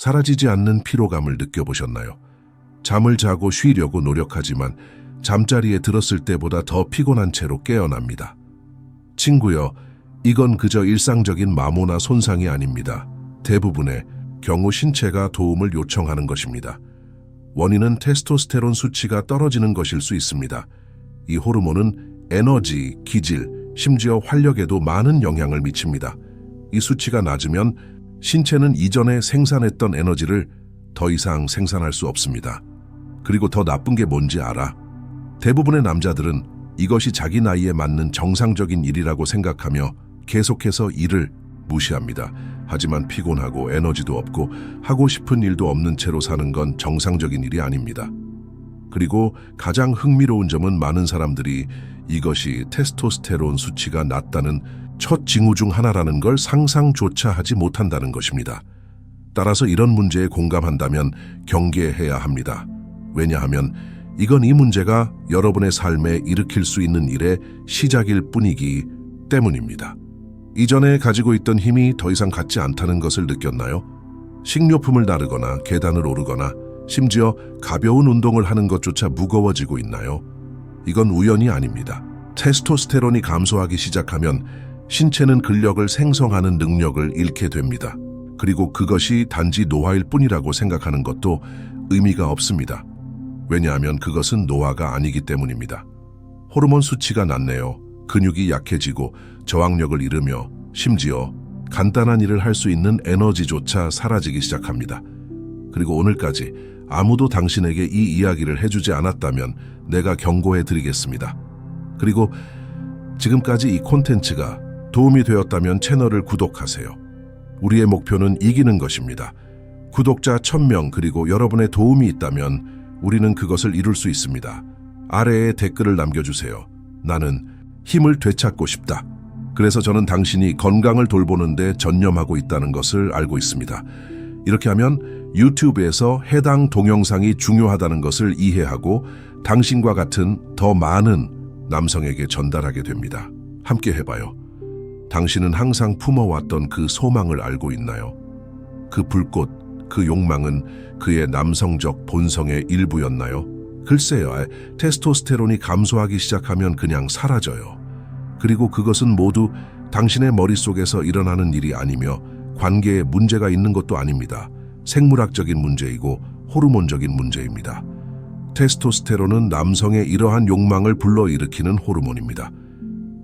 사라지지 않는 피로감을 느껴보셨나요? 잠을 자고 쉬려고 노력하지만 잠자리에 들었을 때보다 더 피곤한 채로 깨어납니다. 친구여, 이건 그저 일상적인 마모나 손상이 아닙니다. 대부분의 경우 신체가 도움을 요청하는 것입니다. 원인은 테스토스테론 수치가 떨어지는 것일 수 있습니다. 이 호르몬은 에너지, 기질, 심지어 활력에도 많은 영향을 미칩니다. 이 수치가 낮으면 신체는 이전에 생산했던 에너지를 더 이상 생산할 수 없습니다. 그리고 더 나쁜 게 뭔지 알아? 대부분의 남자들은 이것이 자기 나이에 맞는 정상적인 일이라고 생각하며 계속해서 일을 무시합니다. 하지만 피곤하고 에너지도 없고 하고 싶은 일도 없는 채로 사는 건 정상적인 일이 아닙니다. 그리고 가장 흥미로운 점은 많은 사람들이 이것이 테스토스테론 수치가 낮다는 첫 징후 중 하나라는 걸 상상조차 하지 못한다는 것입니다. 따라서 이런 문제에 공감한다면 경계해야 합니다. 왜냐하면 이건 이 문제가 여러분의 삶에 일으킬 수 있는 일의 시작일 뿐이기 때문입니다. 이전에 가지고 있던 힘이 더 이상 같지 않다는 것을 느꼈나요? 식료품을 나르거나 계단을 오르거나 심지어 가벼운 운동을 하는 것조차 무거워지고 있나요? 이건 우연이 아닙니다. 테스토스테론이 감소하기 시작하면 신체는 근력을 생성하는 능력을 잃게 됩니다. 그리고 그것이 단지 노화일 뿐이라고 생각하는 것도 의미가 없습니다. 왜냐하면 그것은 노화가 아니기 때문입니다. 호르몬 수치가 낮네요. 근육이 약해지고 저항력을 잃으며 심지어 간단한 일을 할 수 있는 에너지조차 사라지기 시작합니다. 그리고 오늘까지 아무도 당신에게 이 이야기를 해주지 않았다면 내가 경고해 드리겠습니다. 그리고 지금까지 이 콘텐츠가 도움이 되었다면 채널을 구독하세요. 우리의 목표는 이기는 것입니다. 구독자 1000명 그리고 여러분의 도움이 있다면 우리는 그것을 이룰 수 있습니다. 아래에 댓글을 남겨주세요. 나는 힘을 되찾고 싶다. 그래서 저는 당신이 건강을 돌보는 데 전념하고 있다는 것을 알고 있습니다. 이렇게 하면 유튜브에서 해당 동영상이 중요하다는 것을 이해하고 당신과 같은 더 많은 남성에게 전달하게 됩니다. 함께 해봐요. 당신은 항상 품어왔던 그 소망을 알고 있나요? 그 불꽃, 그 욕망은 그의 남성적 본성의 일부였나요? 글쎄요, 테스토스테론이 감소하기 시작하면 그냥 사라져요. 그리고 그것은 모두 당신의 머릿속에서 일어나는 일이 아니며 관계에 문제가 있는 것도 아닙니다. 생물학적인 문제이고 호르몬적인 문제입니다. 테스토스테론은 남성의 이러한 욕망을 불러일으키는 호르몬입니다.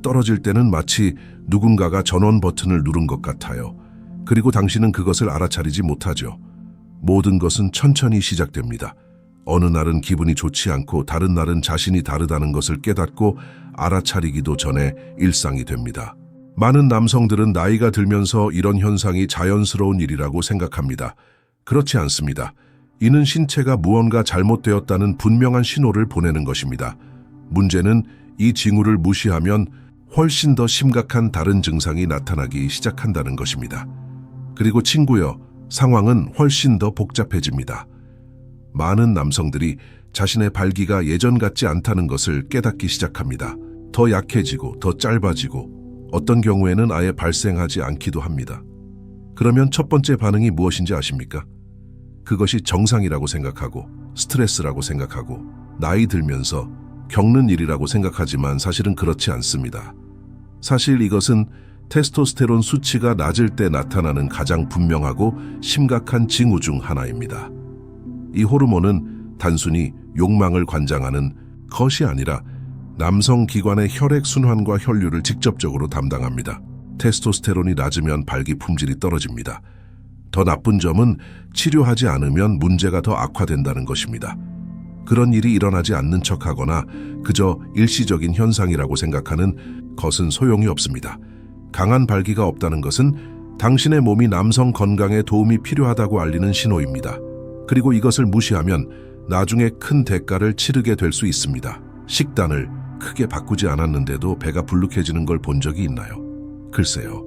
떨어질 때는 마치 누군가가 전원 버튼을 누른 것 같아요. 그리고 당신은 그것을 알아차리지 못하죠. 모든 것은 천천히 시작됩니다. 어느 날은 기분이 좋지 않고 다른 날은 자신이 다르다는 것을 깨닫고 알아차리기도 전에 일상이 됩니다. 많은 남성들은 나이가 들면서 이런 현상이 자연스러운 일이라고 생각합니다. 그렇지 않습니다. 이는 신체가 무언가 잘못되었다는 분명한 신호를 보내는 것입니다. 문제는 이 징후를 무시하면 훨씬 더 심각한 다른 증상이 나타나기 시작한다는 것입니다. 그리고 친구여, 상황은 훨씬 더 복잡해집니다. 많은 남성들이 자신의 발기가 예전 같지 않다는 것을 깨닫기 시작합니다. 더 약해지고 더 짧아지고 어떤 경우에는 아예 발생하지 않기도 합니다. 그러면 첫 번째 반응이 무엇인지 아십니까? 그것이 정상이라고 생각하고 스트레스라고 생각하고 나이 들면서 겪는 일이라고 생각하지만 사실은 그렇지 않습니다. 사실 이것은 테스토스테론 수치가 낮을 때 나타나는 가장 분명하고 심각한 징후 중 하나입니다. 이 호르몬은 단순히 욕망을 관장하는 것이 아니라 남성 기관의 혈액순환과 혈류를 직접적으로 담당합니다. 테스토스테론이 낮으면 발기 품질이 떨어집니다. 더 나쁜 점은 치료하지 않으면 문제가 더 악화된다는 것입니다. 그런 일이 일어나지 않는 척하거나 그저 일시적인 현상이라고 생각하는 것은 소용이 없습니다. 강한 발기가 없다는 것은 당신의 몸이 남성 건강에 도움이 필요하다고 알리는 신호입니다. 그리고 이것을 무시하면 나중에 큰 대가를 치르게 될 수 있습니다. 식단을 크게 바꾸지 않았는데도 배가 불룩해지는 걸 본 적이 있나요? 글쎄요.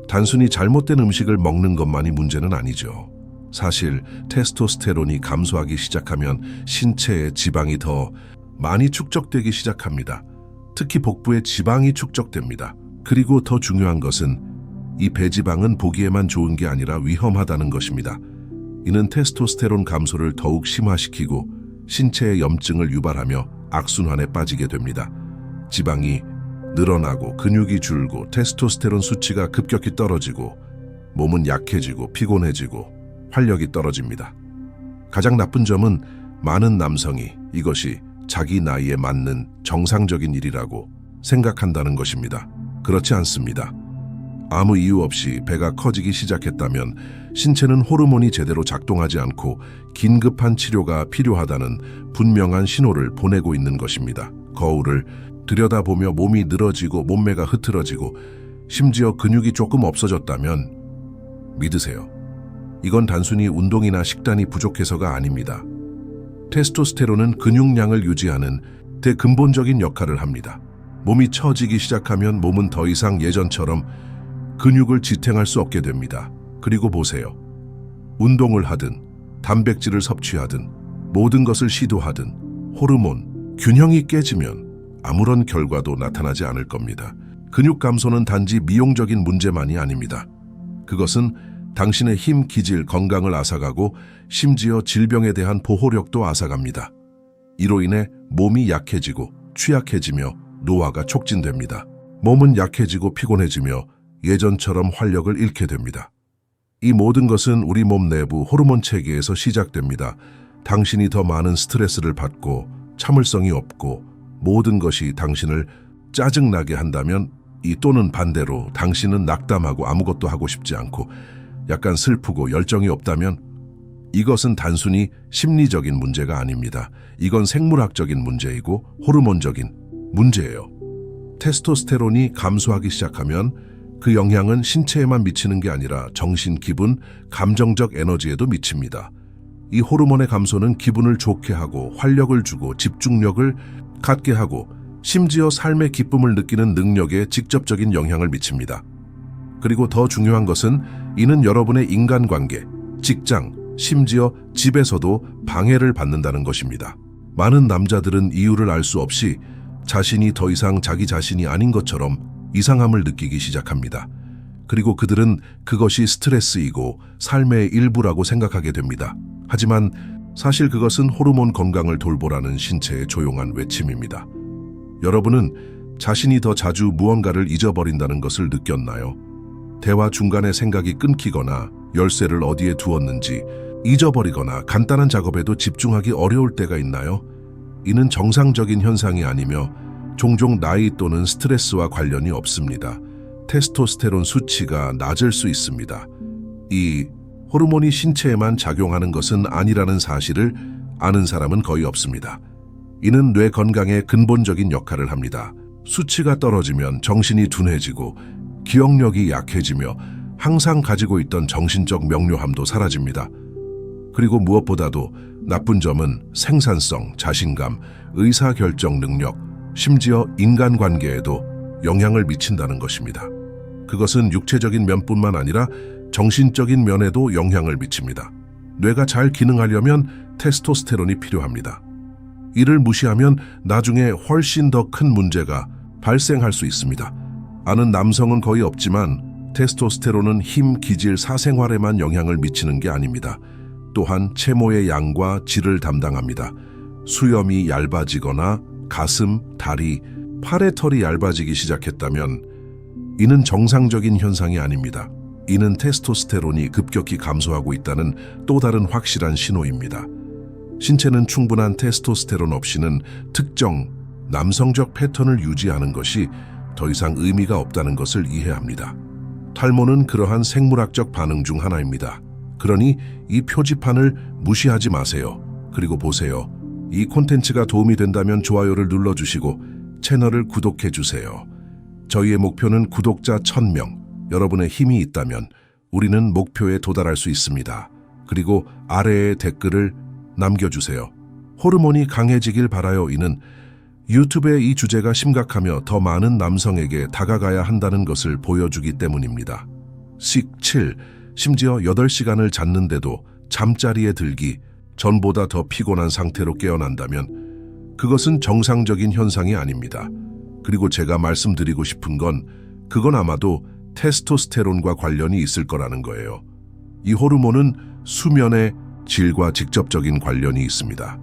단순히 잘못된 음식을 먹는 것만이 문제는 아니죠. 사실 테스토스테론이 감소하기 시작하면 신체에 지방이 더 많이 축적되기 시작합니다. 특히 복부에 지방이 축적됩니다. 그리고 더 중요한 것은 이 배지방은 보기에만 좋은 게 아니라 위험하다는 것입니다. 이는 테스토스테론 감소를 더욱 심화시키고 신체의 염증을 유발하며 악순환에 빠지게 됩니다. 지방이 늘어나고 근육이 줄고 테스토스테론 수치가 급격히 떨어지고 몸은 약해지고 피곤해지고 활력이 떨어집니다. 가장 나쁜 점은 많은 남성이 이것이 자기 나이에 맞는 정상적인 일이라고 생각한다는 것입니다. 그렇지 않습니다. 아무 이유 없이 배가 커지기 시작했다면 신체는 호르몬이 제대로 작동하지 않고 긴급한 치료가 필요하다는 분명한 신호를 보내고 있는 것입니다. 거울을 들여다보며 몸이 늘어지고 몸매가 흐트러지고 심지어 근육이 조금 없어졌다면 믿으세요. 이건 단순히 운동이나 식단이 부족해서가 아닙니다. 테스토스테론은 근육량을 유지하는 대근본적인 역할을 합니다. 몸이 처지기 시작하면 몸은 더 이상 예전처럼 근육을 지탱할 수 없게 됩니다. 그리고 보세요. 운동을 하든 단백질을 섭취하든 모든 것을 시도하든 호르몬 균형이 깨지면 아무런 결과도 나타나지 않을 겁니다. 근육 감소는 단지 미용적인 문제만이 아닙니다. 그것은 당신의 힘, 기질, 건강을 앗아가고 심지어 질병에 대한 보호력도 앗아갑니다. 이로 인해 몸이 약해지고 취약해지며 노화가 촉진됩니다. 몸은 약해지고 피곤해지며 예전처럼 활력을 잃게 됩니다. 이 모든 것은 우리 몸 내부 호르몬 체계에서 시작됩니다. 당신이 더 많은 스트레스를 받고 참을성이 없고 모든 것이 당신을 짜증나게 한다면 또는 반대로 당신은 낙담하고 아무것도 하고 싶지 않고 약간 슬프고 열정이 없다면 이것은 단순히 심리적인 문제가 아닙니다. 이건 생물학적인 문제이고 호르몬적인 문제예요. 테스토스테론이 감소하기 시작하면 그 영향은 신체에만 미치는 게 아니라 정신, 기분, 감정적 에너지에도 미칩니다. 이 호르몬의 감소는 기분을 좋게 하고 활력을 주고 집중력을 갖게 하고 심지어 삶의 기쁨을 느끼는 능력에 직접적인 영향을 미칩니다. 그리고 더 중요한 것은 이는 여러분의 인간관계, 직장, 심지어 집에서도 방해를 받는다는 것입니다. 많은 남자들은 이유를 알 수 없이 자신이 더 이상 자기 자신이 아닌 것처럼 이상함을 느끼기 시작합니다. 그리고 그들은 그것이 스트레스이고 삶의 일부라고 생각하게 됩니다. 하지만 사실 그것은 호르몬 건강을 돌보라는 신체의 조용한 외침입니다. 여러분은 자신이 더 자주 무언가를 잊어버린다는 것을 느꼈나요? 대화 중간에 생각이 끊기거나 열쇠를 어디에 두었는지 잊어버리거나 간단한 작업에도 집중하기 어려울 때가 있나요? 이는 정상적인 현상이 아니며 종종 나이 또는 스트레스와 관련이 없습니다. 테스토스테론 수치가 낮을 수 있습니다. 이 호르몬이 신체에만 작용하는 것은 아니라는 사실을 아는 사람은 거의 없습니다. 이는 뇌 건강에 근본적인 역할을 합니다. 수치가 떨어지면 정신이 둔해지고 기억력이 약해지며 항상 가지고 있던 정신적 명료함도 사라집니다. 그리고 무엇보다도 나쁜 점은 생산성, 자신감, 의사결정 능력, 심지어 인간관계에도 영향을 미친다는 것입니다. 그것은 육체적인 면뿐만 아니라 정신적인 면에도 영향을 미칩니다. 뇌가 잘 기능하려면 테스토스테론이 필요합니다. 이를 무시하면 나중에 훨씬 더 큰 문제가 발생할 수 있습니다. 아는 남성은 거의 없지만 테스토스테론은 힘, 기질, 사생활에만 영향을 미치는 게 아닙니다. 또한 채모의 양과 질을 담당합니다. 수염이 얇아지거나 가슴, 다리, 팔의 털이 얇아지기 시작했다면 이는 정상적인 현상이 아닙니다. 이는 테스토스테론이 급격히 감소하고 있다는 또 다른 확실한 신호입니다. 신체는 충분한 테스토스테론 없이는 특정 남성적 패턴을 유지하는 것이 더 이상 의미가 없다는 것을 이해합니다. 탈모는 그러한 생물학적 반응 중 하나입니다. 그러니 이 표지판을 무시하지 마세요. 그리고 보세요. 이 콘텐츠가 도움이 된다면 좋아요를 눌러주시고 채널을 구독해주세요. 저희의 목표는 구독자 1000명. 여러분의 힘이 있다면 우리는 목표에 도달할 수 있습니다. 그리고 아래에 댓글을 남겨주세요. 호르몬이 강해지길 바라요. 이는 유튜브의 이 주제가 심각하며 더 많은 남성에게 다가가야 한다는 것을 보여주기 때문입니다. 7. 심지어 8시간을 잤는데도 잠자리에 들기 전보다 더 피곤한 상태로 깨어난다면 그것은 정상적인 현상이 아닙니다. 그리고 제가 말씀드리고 싶은 건 그건 아마도 테스토스테론과 관련이 있을 거라는 거예요. 이 호르몬은 수면의 질과 직접적인 관련이 있습니다.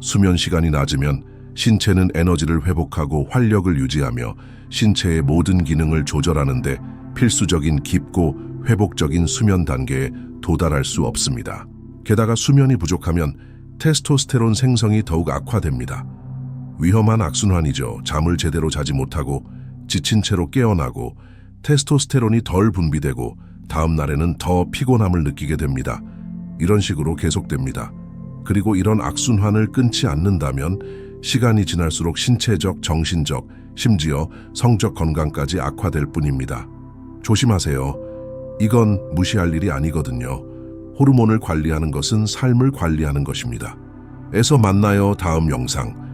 수면 시간이 낮으면 신체는 에너지를 회복하고 활력을 유지하며 신체의 모든 기능을 조절하는 데 필수적인 깊고 회복적인 수면 단계에 도달할 수 없습니다. 게다가 수면이 부족하면 테스토스테론 생성이 더욱 악화됩니다. 위험한 악순환이죠. 잠을 제대로 자지 못하고 지친 채로 깨어나고 테스토스테론이 덜 분비되고 다음 날에는 더 피곤함을 느끼게 됩니다. 이런 식으로 계속됩니다. 그리고 이런 악순환을 끊지 않는다면 시간이 지날수록 신체적, 정신적, 심지어 성적 건강까지 악화될 뿐입니다. 조심하세요. 이건 무시할 일이 아니거든요. 호르몬을 관리하는 것은 삶을 관리하는 것입니다. 에서 만나요. 다음 영상.